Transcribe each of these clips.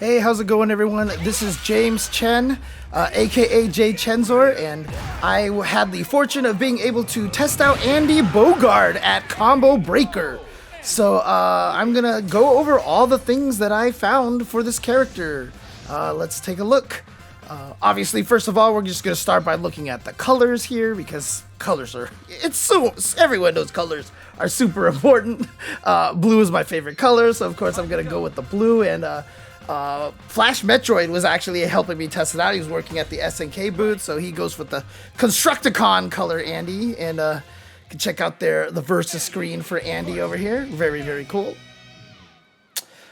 Hey, how's it going, everyone? This is James Chen, aka Jay Chenzor, and I had the fortune of being able to test out Andy Bogard at Combo Breaker. So I'm gonna go over all the things that I found for this character. Let's take a look. Obviously, first of all, we're just gonna start by looking at the colors here, because colors are, everyone knows colors are super important. Blue is my favorite color, so of course I'm gonna go with the blue, and Flash Metroid was actually helping me test it out. He was working at the SNK booth, so he goes with the Constructicon color, Andy, and you can check out the versus screen for Andy over here. Very, very cool.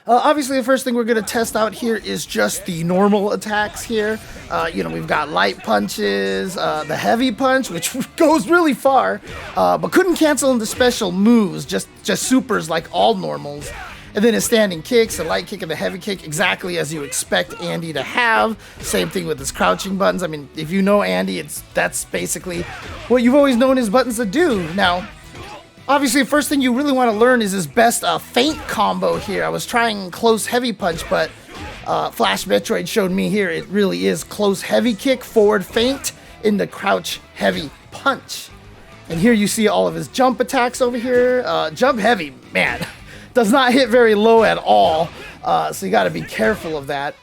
Obviously, the first thing we're going to test out here is just the normal attacks here. We've got light punches, the heavy punch, which goes really far, but couldn't cancel into special moves, just supers like all normals. And then his standing kicks, the light kick and the heavy kick, exactly as you expect Andy to have. Same thing with his crouching buttons. I mean, if you know Andy, that's basically what you've always known his buttons to do. Now, obviously, the first thing you really want to learn is his best feint combo here. I was trying close heavy punch, but Flash Metroid showed me here it really is close heavy kick, forward feint, into crouch heavy punch. And here you see all of his jump attacks over here. Jump heavy, man. Does not hit very low at all, so you got to be careful of that.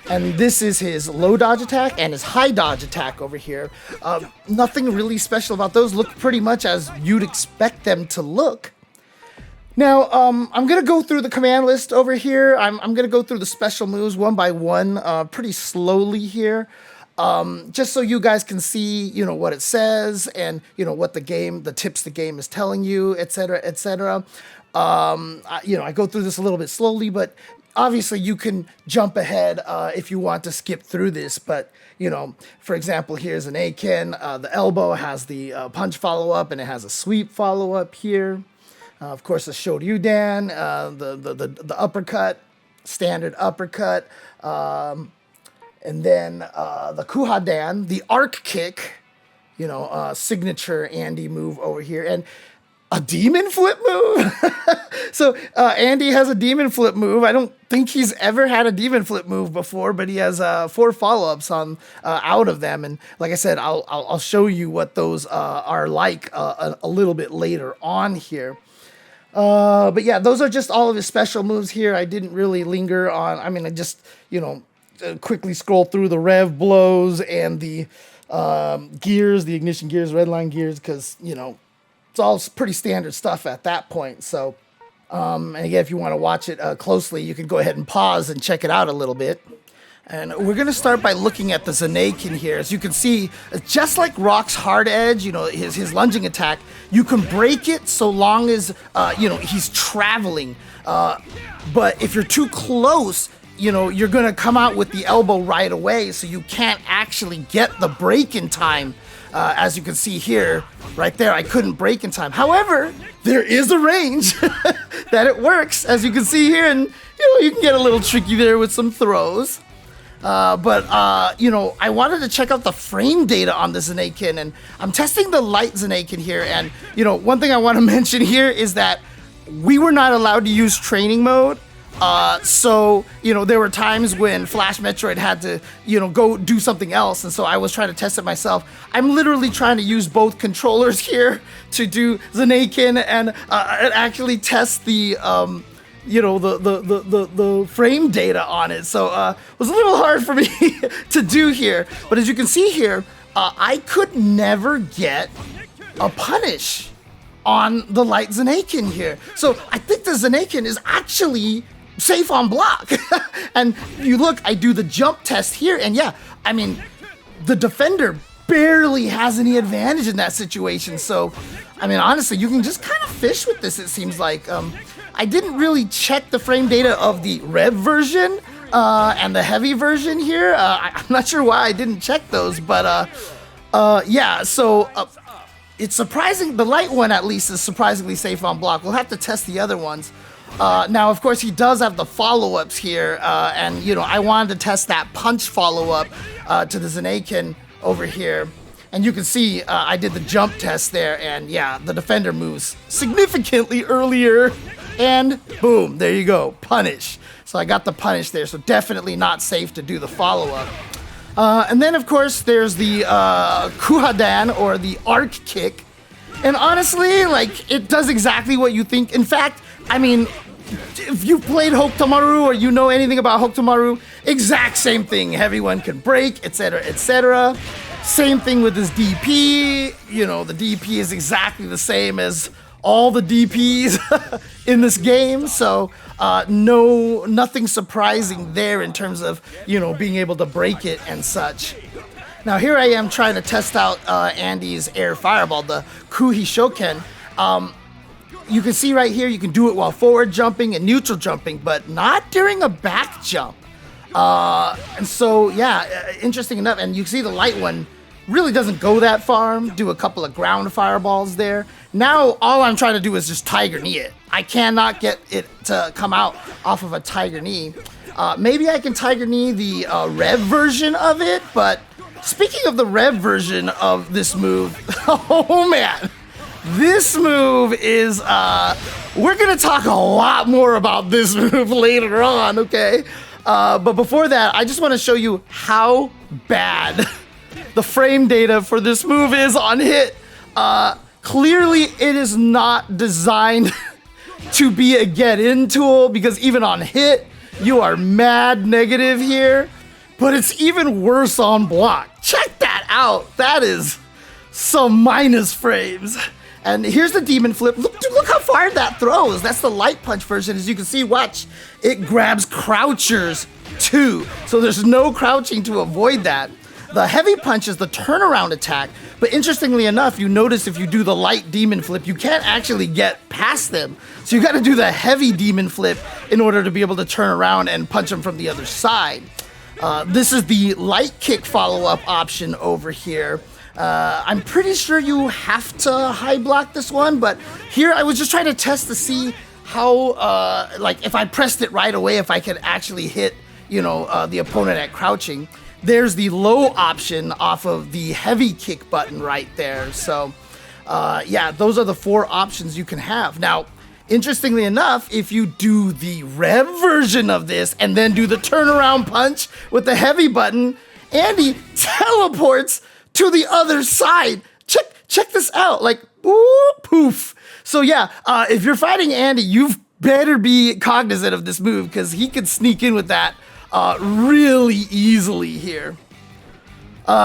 And this is his low dodge attack and his high dodge attack over here. Nothing really special about those. Look pretty much as you'd expect them to look. Now, I'm going to go through the command list over here. I'm going to go through the special moves one by one pretty slowly here. Just so you guys can see, what it says and, what the tips the game is telling you, etc., etc. I go through this a little bit slowly, but obviously you can jump ahead if you want to skip through this. But, for example, here's Zenakin. The elbow has the punch follow-up, and it has a sweep follow-up here. Of course, the Shoryudan, the uppercut, standard uppercut. And then the Kuhadan, the arc kick, signature Andy move over here. And a demon flip move? So Andy has a demon flip move. I don't think he's ever had a demon flip move before, but he has 4 follow-ups on out of them. And like I said, I'll show you what those are like a little bit later on here. But yeah, those are just all of his special moves here. I didn't really linger on. I mean, I just, quickly scroll through the rev blows and the gears, the ignition gears, red line gears, because, it's all pretty standard stuff at that point. So, and again, if you want to watch it closely, you can go ahead and pause and check it out a little bit. And we're going to start by looking at the Zenakin here. As you can see, just like Rock's hard edge, his lunging attack, you can break it so long as, he's traveling. But if you're too close, you're going to come out with the elbow right away, so you can't actually get the break in time. As you can see here, right there, I couldn't break in time. However, there is a range that it works, as you can see here, and you can get a little tricky there with some throws. But I wanted to check out the frame data on the Zenakin, and I'm testing the light Zenakin here. And one thing I want to mention here is that we were not allowed to use training mode. So there were times when Flash Metroid had to, go do something else. And so I was trying to test it myself. I'm literally trying to use both controllers here to do Zenakin and actually test the, the frame data on it. So, it was a little hard for me to do here. But as you can see here, I could never get a punish on the light Zenakin here. So I think the Zenakin is actually safe on block. And you look, I do the jump test here, and yeah, I mean, the defender barely has any advantage in that situation. So, I mean, honestly, you can just kind of fish with this, it seems like. I didn't really check the frame data of the Rev version and the heavy version here. I'm not sure why I didn't check those, but yeah, so it's surprising. The light one, at least, is surprisingly safe on block. We'll have to test the other ones. Now, of course, he does have the follow-ups here, and, I wanted to test that punch follow-up to the Zenakin over here. And you can see I did the jump test there, and yeah, the defender moves significantly earlier, and boom, there you go, punish. So So I got the punish there, so definitely not safe to do the follow-up. And then, of course, there's the Kuhadan, or the arc kick. And honestly, like, it does exactly what you think. In fact, I mean, if you've played Hokutomaru or you know anything about Hokutomaru, exact same thing. Heavy one can break, etc., etc. Same thing with this DP. You know, the DP is exactly the same as all the DPs in this game, so nothing surprising there in terms of, you know, being able to break it and such. Now here I am trying to test out Andy's air fireball, the Kuhi Shoken. You can see right here, you can do it while forward jumping and neutral jumping, but not during a back jump. And so, yeah, interesting enough, and you can see the light one really doesn't go that far. Do a couple of ground fireballs there. Now all I'm trying to do is just Tiger Knee it. I cannot get it to come out off of a Tiger Knee. Maybe I can Tiger Knee the Rev version of it, but speaking of the Rev version of this move, oh man, this move is, we're gonna talk a lot more about this move later on, okay? But before that, I just wanna show you how bad the frame data for this move is on hit. Clearly it is not designed to be a get-in tool, because even on hit, you are mad negative here, but it's even worse on block. Check that out. That is some minus frames. And here's the demon flip. Look how far that throws. That's the light punch version. As you can see, watch, it grabs crouchers too. So there's no crouching to avoid that. The heavy punch is the turnaround attack, but interestingly enough, you notice if you do the light demon flip, you can't actually get past them. So you gotta do the heavy demon flip in order to be able to turn around and punch them from the other side. This is the light kick follow-up option over here. I'm pretty sure you have to high block this one, but here I was just trying to test to see how, like if I pressed it right away, if I could actually hit, you know, the opponent at crouching. There's the low option off of the heavy kick button right there. So, yeah, those are the 4 options you can have. Now, interestingly enough, if you do the Rev version of this and then do the turnaround punch with the heavy button, Andy teleports to the other side. Check this out. Like, ooh, poof. So, yeah, if you're fighting Andy, you've better be cognizant of this move, because he could sneak in with that really easily here.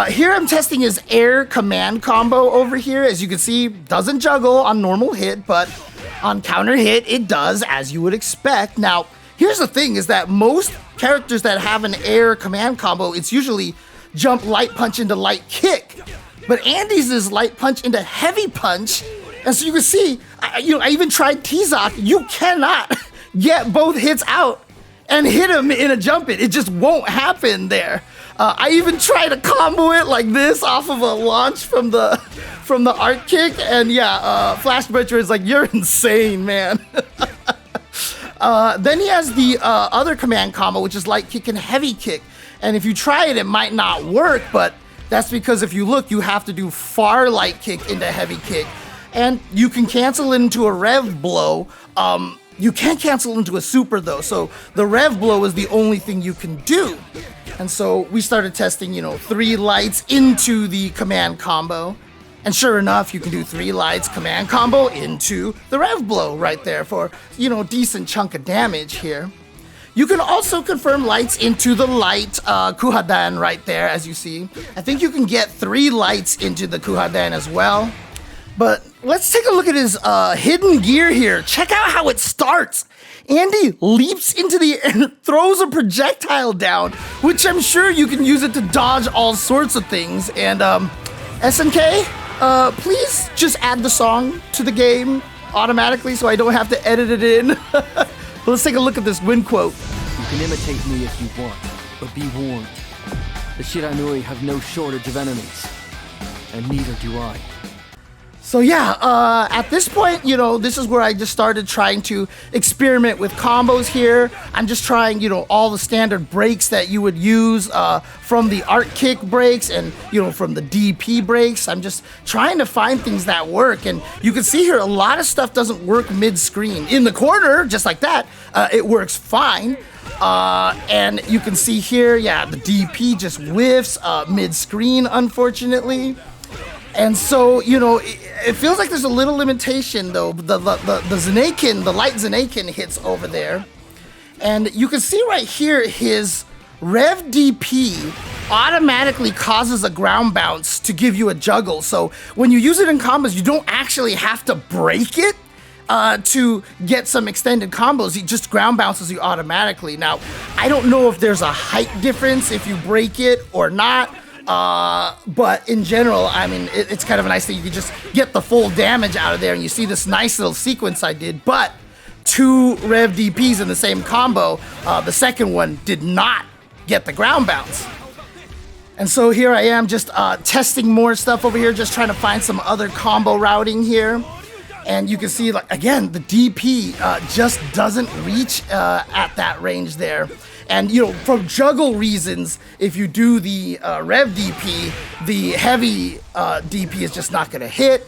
Here I'm testing his air command combo over here. As you can see, doesn't juggle on normal hit, but on counter hit, it does, as you would expect. Now, here's the thing, is that most characters that have an air command combo, it's usually jump, light punch into light kick. But Andy's is light punch into heavy punch. And so you can see, I even tried T-Zoc. You cannot get both hits out and hit him in a jump it. It just won't happen there. I even tried to combo it like this off of a launch from the arc kick, and yeah, Flash Butcher is like, you're insane, man. Then he has the other command combo, which is light kick and heavy kick. And if you try it, it might not work, but that's because if you look, you have to do far light kick into heavy kick. And you can cancel it into a rev blow. You can't cancel into a super though, so the rev blow is the only thing you can do. And so we started testing, 3 lights into the command combo. And sure enough, you can do 3 lights command combo into the rev blow right there for, decent chunk of damage here. You can also confirm lights into the light Kuhadan right there, as you see. I think you can get 3 lights into the Kuhadan as well. But let's take a look at his hidden gear here. Check out how it starts. Andy leaps into the air and throws a projectile down, which I'm sure you can use it to dodge all sorts of things. And SNK, please just add the song to the game automatically so I don't have to edit it in. Let's take a look at this win quote. You can imitate me if you want, but be warned. The Shiranui have no shortage of enemies, and neither do I. So yeah, at this point, this is where I just started trying to experiment with combos here. I'm just trying, all the standard breaks that you would use from the arc kick breaks and, from the DP breaks. I'm just trying to find things that work. And you can see here, a lot of stuff doesn't work mid-screen. In the corner, just like that, it works fine. And you can see here, yeah, the DP just whiffs mid-screen, unfortunately. And so, you know, it feels like there's a little limitation, though. The Zenakin, the light Zenakin hits over there. And you can see right here, his Rev DP automatically causes a ground bounce to give you a juggle. So when you use it in combos, you don't actually have to break it to get some extended combos. He just ground bounces you automatically. Now, I don't know if there's a height difference if you break it or not. But in general, I mean, it's kind of a nice thing. You can just get the full damage out of there, and you see this nice little sequence I did. But 2 Rev DPs in the same combo, the second one did not get the ground bounce. And so here I am just testing more stuff over here, just trying to find some other combo routing here. And you can see, like, again, the DP just doesn't reach at that range there. And, you know, for juggle reasons, if you do the Rev DP, the heavy DP is just not going to hit.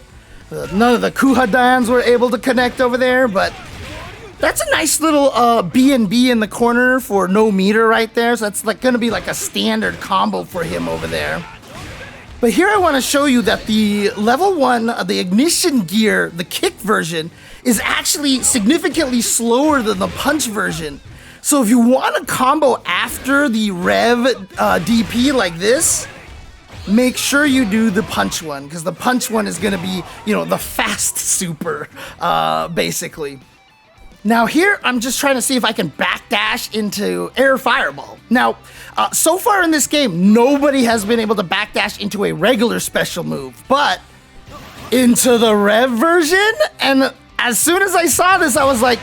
None of the Kuhadans were able to connect over there, but that's a nice little B&B in the corner for no meter right there. So that's like going to be like a standard combo for him over there. But here I want to show you that the level 1, the ignition gear, the kick version, is actually significantly slower than the punch version. So if you want a combo after the Rev DP like this, make sure you do the punch one, because the punch one is going to be, you know, the fast super, basically. Now here, I'm just trying to see if I can backdash into Air Fireball. Now, so far in this game, nobody has been able to backdash into a regular special move, but into the Rev version, and as soon as I saw this, I was like,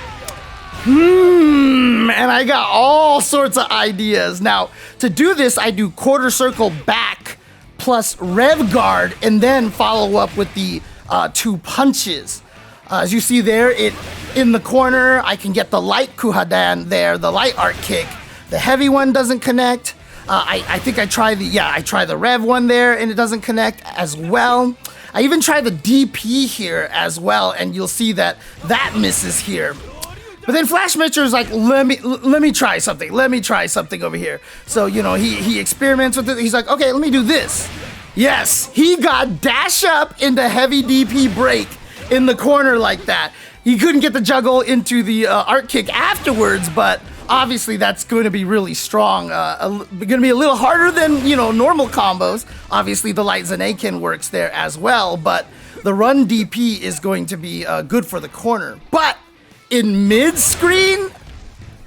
and I got all sorts of ideas. Now, to do this, I do quarter circle back plus Rev guard, and then follow up with the 2 punches. As you see there, in the corner, I can get the light Kuhadan there, the light art kick. The heavy one doesn't connect. I think I try the Rev one there, and it doesn't connect as well. I even try the DP here as well, and you'll see that misses here. But then Flash Mitcher is like, let me try something. Let me try something over here. So, you know, he experiments with it. He's like, okay, let me do this. Yes, he got dash up into heavy DP break in the corner like that. He couldn't get the juggle into the art kick afterwards, but obviously that's going to be really strong. Going to be a little harder than, you know, normal combos. Obviously the light Zenakin works there as well, but the run DP is going to be good for the corner. But in mid-screen,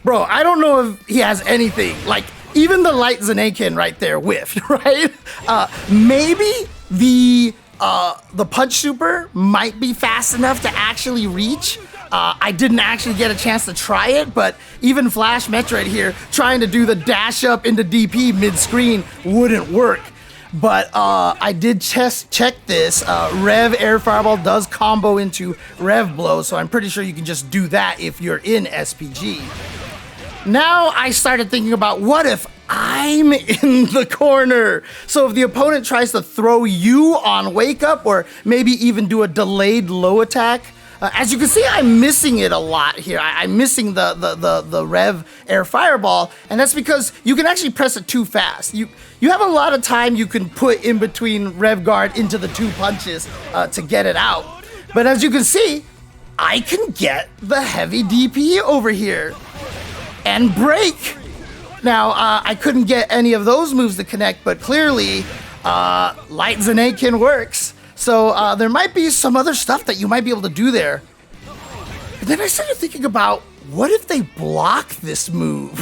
bro, I don't know if he has anything. Like, even the light Zenakin right there whiffed, right? Maybe the punch super might be fast enough to actually reach. I didn't actually get a chance to try it, but even Flash Metro right here, trying to do the dash up into DP mid-screen wouldn't work. But I did check this. Rev Air Fireball does combo into Rev Blow, so I'm pretty sure you can just do that if you're in SPG. Now I started thinking about, what if I'm in the corner? So if the opponent tries to throw you on Wake Up, or maybe even do a delayed low attack, as you can see, I'm missing it a lot here. I'm missing the Rev Air Fireball, and that's because you can actually press it too fast. You have a lot of time you can put in between Rev Guard into the 2 punches to get it out. But as you can see, I can get the heavy DP over here and break. Now, I couldn't get any of those moves to connect, but clearly, Light Zenakin works. So there might be some other stuff that you might be able to do there. But then I started thinking about, what if they block this move?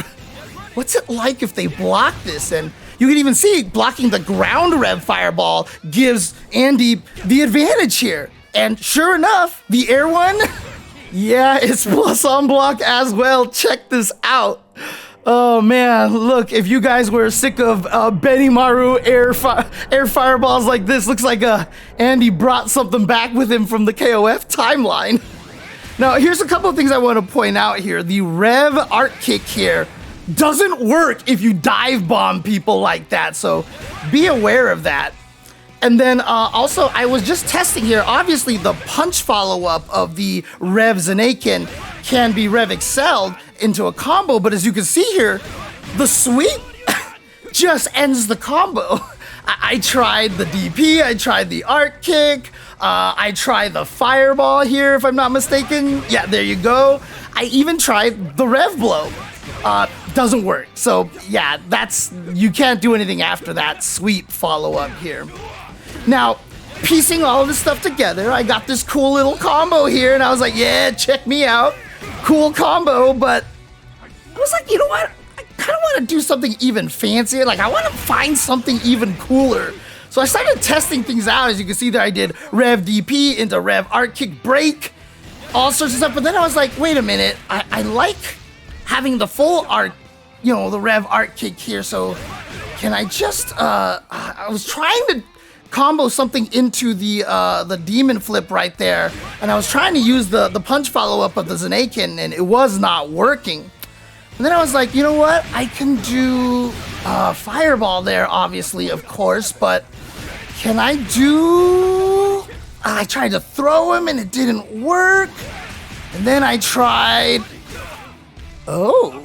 What's it like if they block this? And you can even see blocking the ground Rev Fireball gives Andy the advantage here. And sure enough, the air one, yeah, it's plus on block as well. Check this out. Oh man, look, if you guys were sick of Benny Maru air fireballs like this, looks like Andy brought something back with him from the KOF timeline. Now, here's a couple of things I want to point out here. The Rev art kick here doesn't work if you dive bomb people like that, so be aware of that. And then also, I was just testing here. Obviously, the punch follow-up of the Rev Zenakin can be Rev excelled. into a combo, but as you can see here, the sweep just ends the combo. I tried the DP, I tried the arc kick, I tried the fireball here, if I'm not mistaken. Yeah, there you go. I even tried the rev blow. Doesn't work. So yeah, you can't do anything after that sweep follow-up here. Now, piecing all of this stuff together, I got this cool little combo here, and I was like, yeah, check me out. Cool combo, but I was like, you know what? I kind of want to do something even fancier. Like, I want to find something even cooler. So I started testing things out. As you can see there, I did Rev DP into Rev Arc Kick Break, all sorts of stuff. But then I was like, wait a minute. I like having the full arc, you know, the Rev Arc Kick here. So can I just, I was trying to combo something into the demon flip right there, and I was trying to use the punch follow-up of the Zenakin, and it was not working. And then I was like, you know what? I can do fireball there, obviously, of course, but can I do... I tried to throw him, and it didn't work. And then I tried... Oh.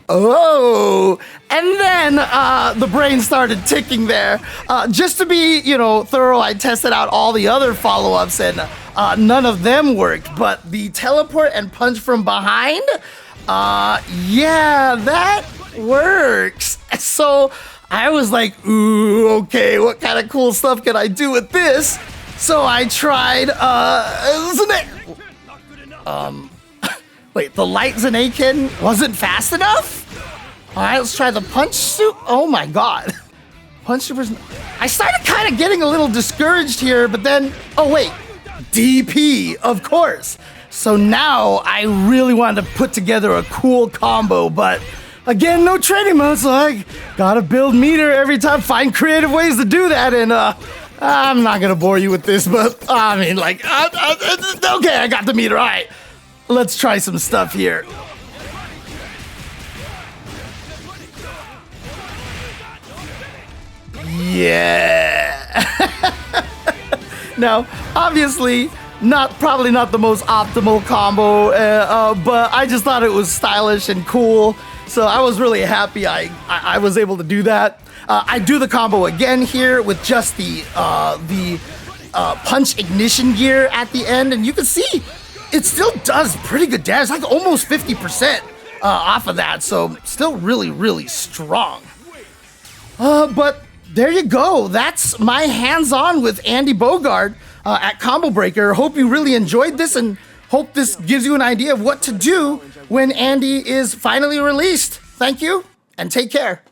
Oh. And then the brain started ticking there. Just to be, you know, thorough, I tested out all the other follow-ups, and none of them worked. But the teleport and punch from behind... yeah, that works. So I was like, ooh, okay, what kind of cool stuff can I do with this? So I tried, wait, the light Zenakin wasn't fast enough? All right, let's try the punch suit. Oh my God. Punch super's... I started kind of getting a little discouraged here, but then, oh wait, DP, of course. So now I really wanted to put together a cool combo, but again, no training mode, so I gotta build meter every time, find creative ways to do that, and I'm not gonna bore you with this, but I mean, like, okay, I got the meter, all right. Let's try some stuff here. Yeah. Now, obviously, probably not the most optimal combo, but I just thought it was stylish and cool, so I was really happy I was able to do that. I do the combo again here with just the punch ignition gear at the end, and you can see it still does pretty good damage, like almost 50% off of that, so still really, really strong. But there you go. That's my hands-on with Andy Bogard at Combo Breaker. Hope you really enjoyed this, and hope this gives you an idea of what to do when Andy is finally released. Thank you, and take care.